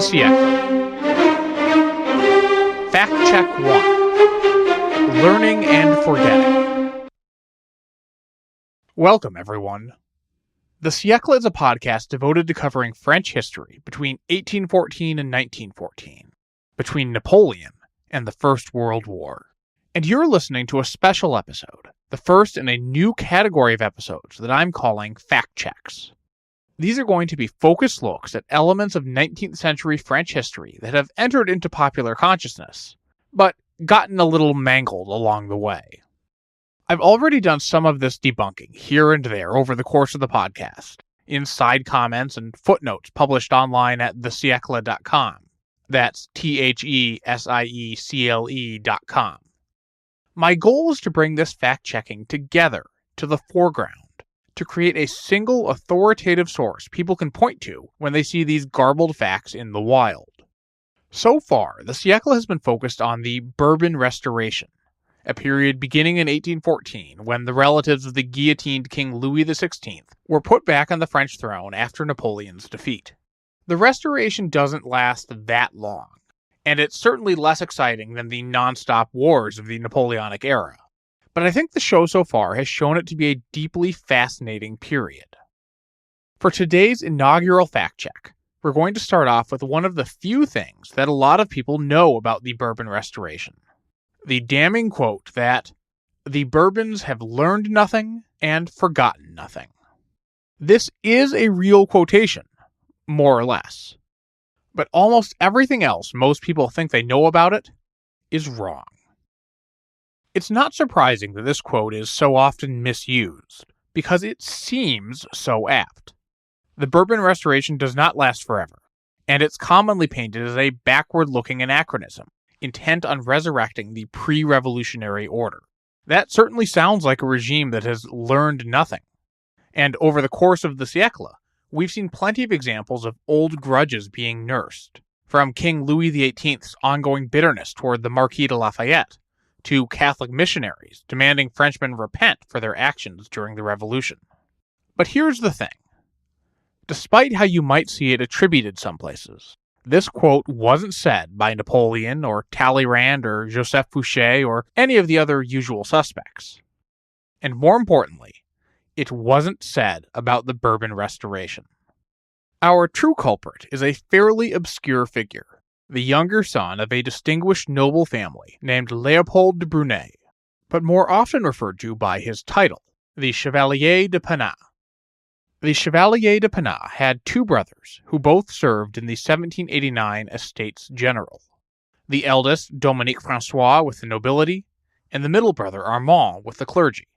XVIII. Fact Check 1. Learning and Forgetting. Welcome, everyone. The XVIII is a podcast devoted to covering French history between 1814 and 1914, between Napoleon and the First World War. And you're listening to a special episode, the first in a new category of episodes that I'm calling Fact Checks. These are going to be focused looks at elements of 19th century French history that have entered into popular consciousness, but gotten a little mangled along the way. I've already done some of this debunking here and there over the course of the podcast, in side comments and footnotes published online at thesiecle.com. That's THESIECLE.com. My goal is to bring this fact-checking together to the foreground, to create a single authoritative source people can point to when they see these garbled facts in the wild. So far, the Siècle has been focused on the Bourbon Restoration, a period beginning in 1814 when the relatives of the guillotined King Louis XVI were put back on the French throne after Napoleon's defeat. The Restoration doesn't last that long, and it's certainly less exciting than the non-stop wars of the Napoleonic era. But I think the show so far has shown it to be a deeply fascinating period. For today's inaugural fact check, we're going to start off with one of the few things that a lot of people know about the Bourbon Restoration. The damning quote that, "The Bourbons have learned nothing and forgotten nothing." This is a real quotation, more or less. But almost everything else most people think they know about it is wrong. It's not surprising that this quote is so often misused, because it seems so apt. The Bourbon Restoration does not last forever, and it's commonly painted as a backward-looking anachronism, intent on resurrecting the pre-revolutionary order. That certainly sounds like a regime that has learned nothing. And over the course of the siècle, we've seen plenty of examples of old grudges being nursed, from King Louis XVIII's ongoing bitterness toward the Marquis de Lafayette, to Catholic missionaries demanding Frenchmen repent for their actions during the Revolution. But here's the thing. Despite how you might see it attributed some places, this quote wasn't said by Napoleon or Talleyrand or Joseph Fouché or any of the other usual suspects. And more importantly, it wasn't said about the Bourbon Restoration. Our true culprit is a fairly obscure figure, the younger son of a distinguished noble family named Léopold de Brunet, but more often referred to by his title, the Chevalier de Panat. The Chevalier de Panat had two brothers who both served in the 1789 Estates General. The eldest, Dominique François, with the nobility, and the middle brother, Armand, with the clergy.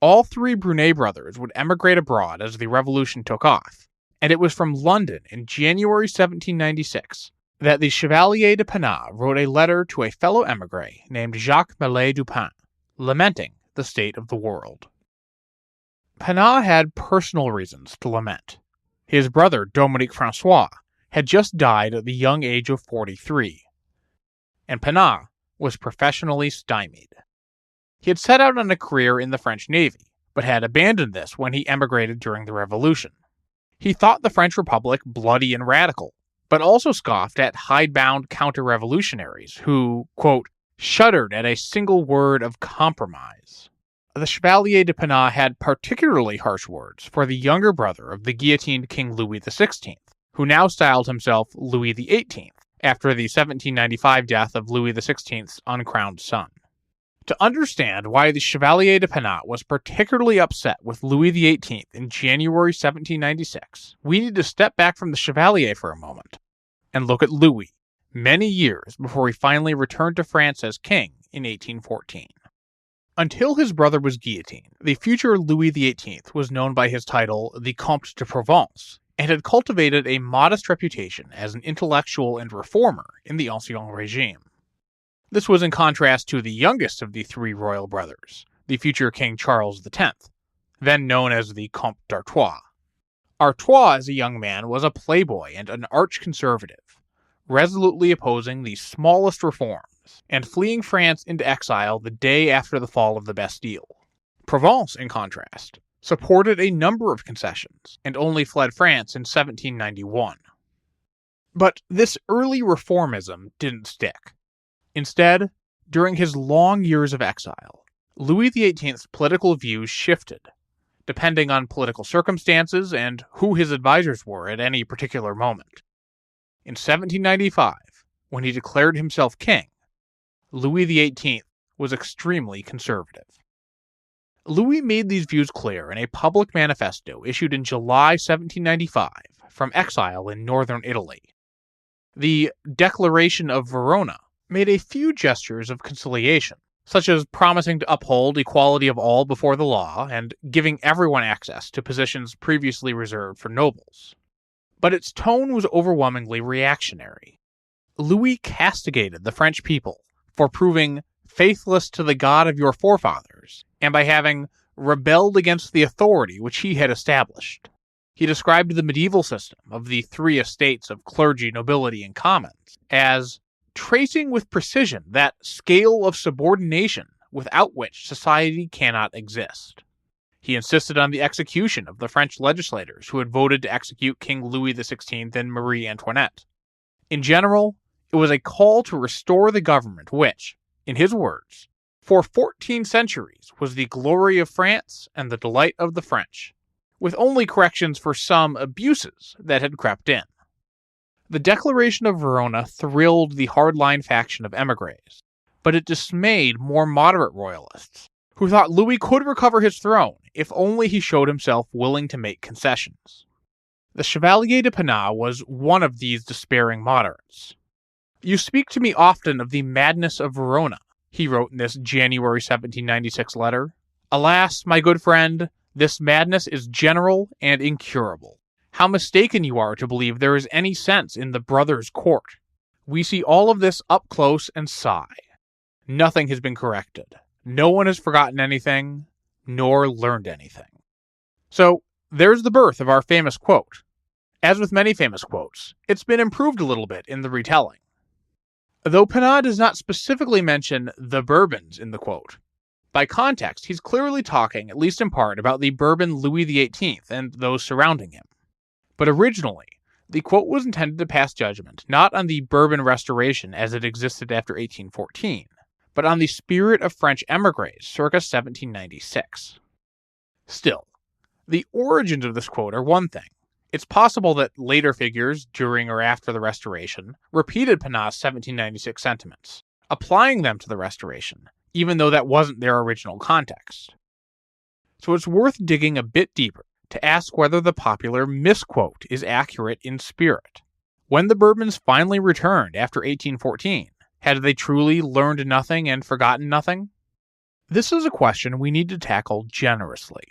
All three Brunet brothers would emigrate abroad as the Revolution took off, and it was from London in January 1796 that the Chevalier de Panat wrote a letter to a fellow émigré named Jacques Mallet Dupin, lamenting the state of the world. Panat had personal reasons to lament. His brother, Dominique François, had just died at the young age of 43, and Panat was professionally stymied. He had set out on a career in the French Navy, but had abandoned this when he emigrated during the Revolution. He thought the French Republic bloody and radical, but also scoffed at hidebound counter-revolutionaries who, quote, shuddered at a single word of compromise. The Chevalier de Panat had particularly harsh words for the younger brother of the guillotined King Louis XVI, who now styled himself Louis XVIII, after the 1795 death of Louis XVI's uncrowned son. To understand why the Chevalier de Panat was particularly upset with Louis XVIII in January 1796, we need to step back from the Chevalier for a moment and look at Louis, many years before he finally returned to France as king in 1814. Until his brother was guillotined, the future Louis XVIII was known by his title, the Comte de Provence, and had cultivated a modest reputation as an intellectual and reformer in the Ancien Regime. This was in contrast to the youngest of the three royal brothers, the future King Charles X, then known as the Comte d'Artois. Artois, as a young man, was a playboy and an arch-conservative, resolutely opposing the smallest reforms, and fleeing France into exile the day after the fall of the Bastille. Provence, in contrast, supported a number of concessions, and only fled France in 1791. But this early reformism didn't stick. Instead, during his long years of exile, Louis XVIII's political views shifted, depending on political circumstances and who his advisors were at any particular moment. In 1795, when he declared himself king, Louis XVIII was extremely conservative. Louis made these views clear in a public manifesto issued in July 1795 from exile in northern Italy. The Declaration of Verona made a few gestures of conciliation, such as promising to uphold equality of all before the law and giving everyone access to positions previously reserved for nobles. But its tone was overwhelmingly reactionary. Louis castigated the French people for proving faithless to the God of your forefathers, and by having rebelled against the authority which he had established. He described the medieval system of the three estates of clergy, nobility, and commons as tracing with precision that scale of subordination without which society cannot exist. He insisted on the execution of the French legislators who had voted to execute King Louis XVI and Marie Antoinette. In general, it was a call to restore the government which, in his words, for 14 centuries was the glory of France and the delight of the French, with only corrections for some abuses that had crept in. The Declaration of Verona thrilled the hardline faction of émigrés, but it dismayed more moderate royalists, who thought Louis could recover his throne if only he showed himself willing to make concessions. The Chevalier de Pinat was one of these despairing moderates. "You speak to me often of the madness of Verona," he wrote in this January 1796 letter. "Alas, my good friend, this madness is general and incurable. How mistaken you are to believe there is any sense in the brothers' court. We see all of this up close and sigh. Nothing has been corrected. No one has forgotten anything, nor learned anything." So, there's the birth of our famous quote. As with many famous quotes, it's been improved a little bit in the retelling. Though Pinat does not specifically mention the Bourbons in the quote, by context he's clearly talking, at least in part, about the Bourbon Louis XVIII and those surrounding him. But originally, the quote was intended to pass judgment not on the Bourbon Restoration as it existed after 1814, but on the spirit of French émigrés circa 1796. Still, the origins of this quote are one thing. It's possible that later figures, during or after the Restoration, repeated Pinat's 1796 sentiments, applying them to the Restoration, even though that wasn't their original context. So it's worth digging a bit deeper to ask whether the popular misquote is accurate in spirit. When the Bourbons finally returned after 1814, had they truly learned nothing and forgotten nothing? This is a question we need to tackle generously.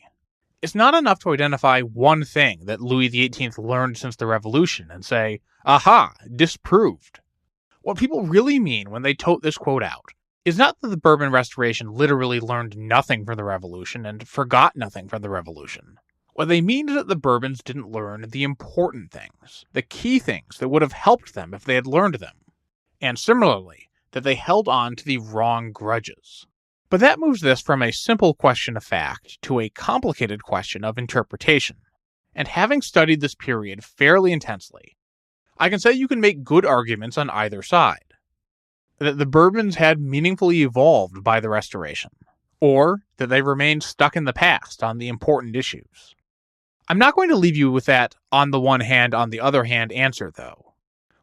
It's not enough to identify one thing that Louis XVIII learned since the Revolution and say, "Aha, disproved." What people really mean when they tote this quote out is not that the Bourbon Restoration literally learned nothing from the Revolution and forgot nothing from the Revolution. What they mean is that the Bourbons didn't learn the important things, the key things that would have helped them if they had learned them, and similarly, that they held on to the wrong grudges. But that moves this from a simple question of fact to a complicated question of interpretation. And having studied this period fairly intensely, I can say you can make good arguments on either side. That the Bourbons had meaningfully evolved by the Restoration, or that they remained stuck in the past on the important issues. I'm not going to leave you with that on the one hand, on the other hand answer, though.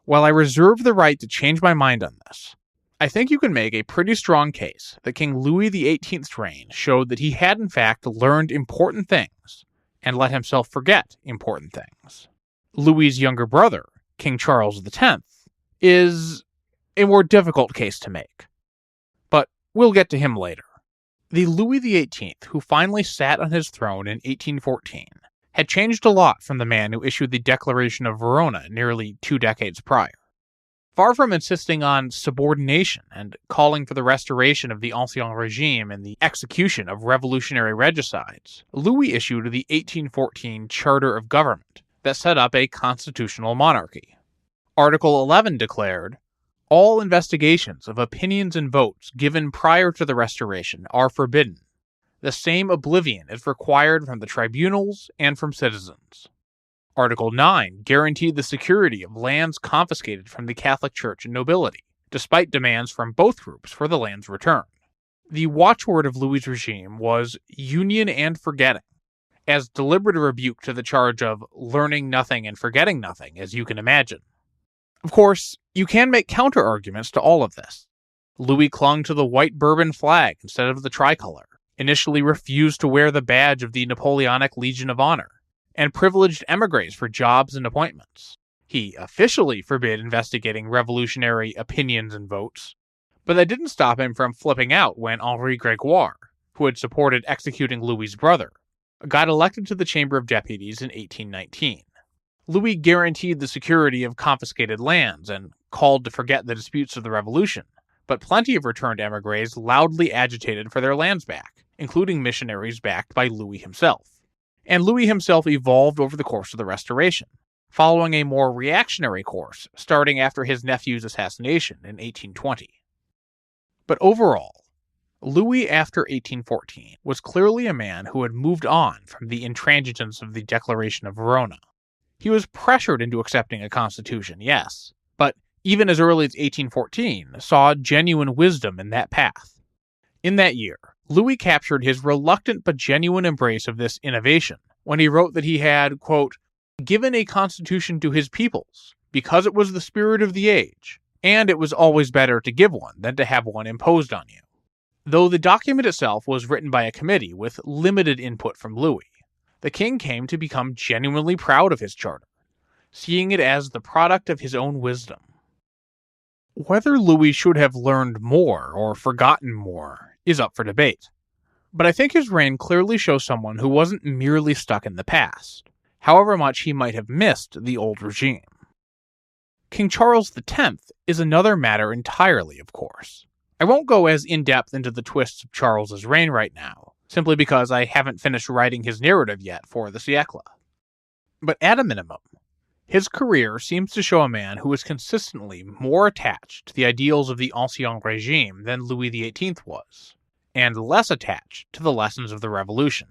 While I reserve the right to change my mind on this, I think you can make a pretty strong case that King Louis XVIII's reign showed that he had in fact learned important things and let himself forget important things. Louis's younger brother, King Charles X, is a more difficult case to make. But we'll get to him later. The Louis XVIII who finally sat on his throne in 1814 had changed a lot from the man who issued the Declaration of Verona nearly 2 decades prior. Far from insisting on subordination and calling for the restoration of the Ancien Regime and the execution of revolutionary regicides, Louis issued the 1814 Charter of Government that set up a constitutional monarchy. Article 11 declared, "All investigations of opinions and votes given prior to the Restoration are forbidden. The same oblivion is required from the tribunals and from citizens. Article 9 guaranteed the security of lands confiscated from the Catholic Church and nobility, despite demands from both groups for the land's return. The watchword of Louis's regime was union and forgetting, as deliberate a rebuke to the charge of learning nothing and forgetting nothing as you can imagine. Of course, you can make counter-arguments to all of this. Louis clung to the white Bourbon flag instead of the tricolor, initially refused to wear the badge of the Napoleonic Legion of Honor, and privileged émigrés for jobs and appointments. He officially forbid investigating revolutionary opinions and votes, but that didn't stop him from flipping out when Henri Grégoire, who had supported executing Louis's brother, got elected to the Chamber of Deputies in 1819. Louis guaranteed the security of confiscated lands and called to forget the disputes of the Revolution, but plenty of returned émigrés loudly agitated for their lands back, including missionaries backed by Louis himself. And Louis himself evolved over the course of the Restoration, following a more reactionary course starting after his nephew's assassination in 1820. But overall, Louis after 1814 was clearly a man who had moved on from the intransigence of the Declaration of Verona. He was pressured into accepting a constitution, yes, but even as early as 1814 saw genuine wisdom in that path. In that year, Louis captured his reluctant but genuine embrace of this innovation when he wrote that he had, quote, given a constitution to his peoples, because it was the spirit of the age, and it was always better to give one than to have one imposed on you. Though the document itself was written by a committee with limited input from Louis, the king came to become genuinely proud of his charter, seeing it as the product of his own wisdom. Whether Louis should have learned more or forgotten more is up for debate, but I think his reign clearly shows someone who wasn't merely stuck in the past, however much he might have missed the old regime. King Charles X is another matter entirely, of course. I won't go as in-depth into the twists of Charles's reign right now, simply because I haven't finished writing his narrative yet for the siècle. But at a minimum, his career seems to show a man who was consistently more attached to the ideals of the Ancien Regime than Louis XVIII was, and less attached to the lessons of the Revolution.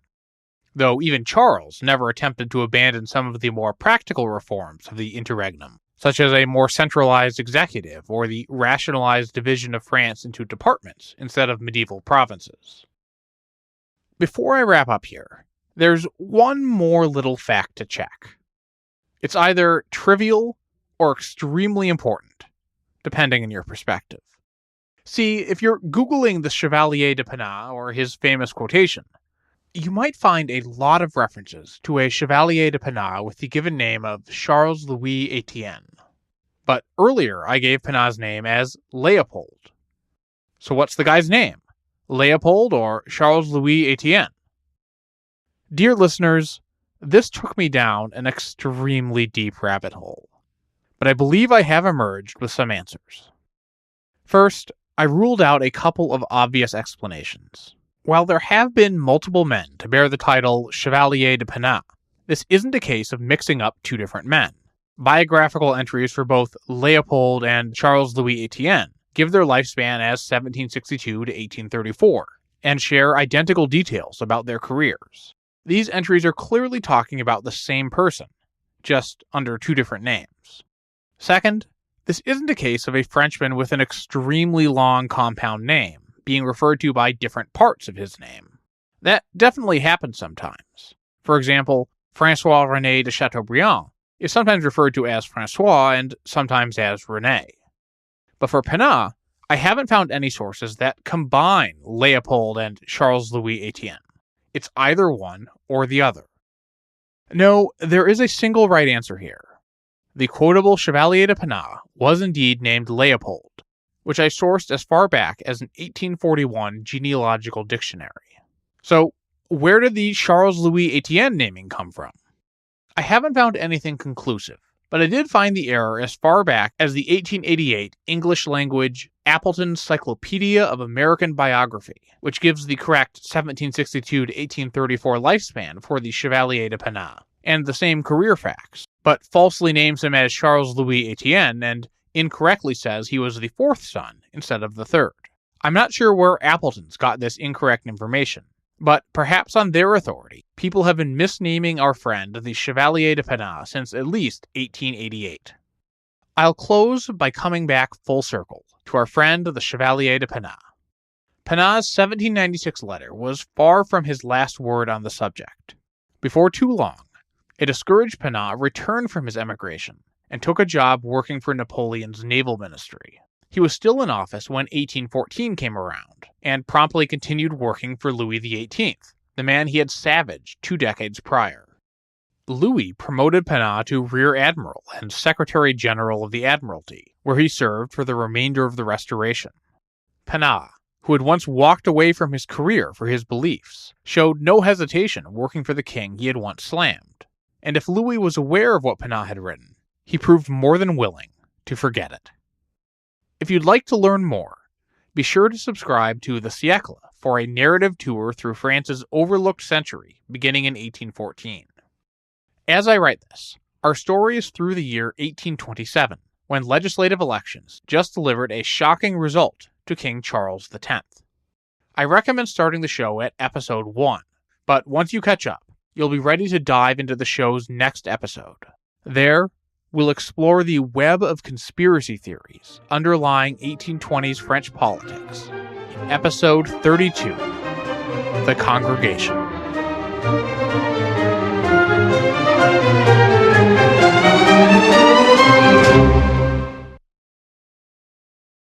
Though even Charles never attempted to abandon some of the more practical reforms of the interregnum, such as a more centralized executive or the rationalized division of France into departments instead of medieval provinces. Before I wrap up here, there's one more little fact to check. It's either trivial or extremely important, depending on your perspective. See, if you're Googling the Chevalier de Panat or his famous quotation, you might find a lot of references to a Chevalier de Panat with the given name of Charles Louis Etienne. But earlier I gave Panat's name as Leopold. So what's the guy's name? Leopold or Charles Louis Etienne? Dear listeners, this took me down an extremely deep rabbit hole, but I believe I have emerged with some answers. First, I ruled out a couple of obvious explanations. While there have been multiple men to bear the title Chevalier de Panat, this isn't a case of mixing up two different men. Biographical entries for both Leopold and Charles Louis Etienne give their lifespan as 1762 to 1834, and share identical details about their careers. These entries are clearly talking about the same person, just under two different names. Second, this isn't a case of a Frenchman with an extremely long compound name being referred to by different parts of his name. That definitely happens sometimes. For example, François-René de Chateaubriand is sometimes referred to as François and sometimes as René. But for Panat, I haven't found any sources that combine Leopold and Charles Louis Etienne. It's either one or the other. No, there is a single right answer here. The quotable Chevalier de Panat was indeed named Leopold, which I sourced as far back as an 1841 genealogical dictionary. So, where did the Charles Louis Etienne naming come from? I haven't found anything conclusive, but I did find the error as far back as the 1888 English language Appleton's Cyclopedia of American Biography, which gives the correct 1762 to 1834 lifespan for the Chevalier de Panat, and the same career facts, but falsely names him as Charles Louis Etienne and incorrectly says he was the fourth son instead of the third. I'm not sure where Appleton's got this incorrect information, but perhaps on their authority, People have been misnaming our friend the Chevalier de Penat since at least 1888. I'll close by coming back full circle to our friend the Chevalier de Penat. Penat's 1796 letter was far from his last word on the subject. Before too long, a discouraged Penat returned from his emigration and took a job working for Napoleon's naval ministry. He was still in office when 1814 came around, and promptly continued working for Louis XVIII, the man he had savaged 2 decades prior. Louis promoted Penat to Rear Admiral and Secretary General of the Admiralty, where he served for the remainder of the Restoration. Penat, who had once walked away from his career for his beliefs, showed no hesitation working for the king he had once slammed, and if Louis was aware of what Penat had written, he proved more than willing to forget it. If you'd like to learn more, be sure to subscribe to The Siècle for a narrative tour through France's overlooked century beginning in 1814. As I write this, our story is through the year 1827, when legislative elections just delivered a shocking result to King Charles X. I recommend starting the show at episode 1, but once you catch up, you'll be ready to dive into the show's next episode. There, we'll explore the web of conspiracy theories underlying 1820s French politics in episode 32, The Congregation.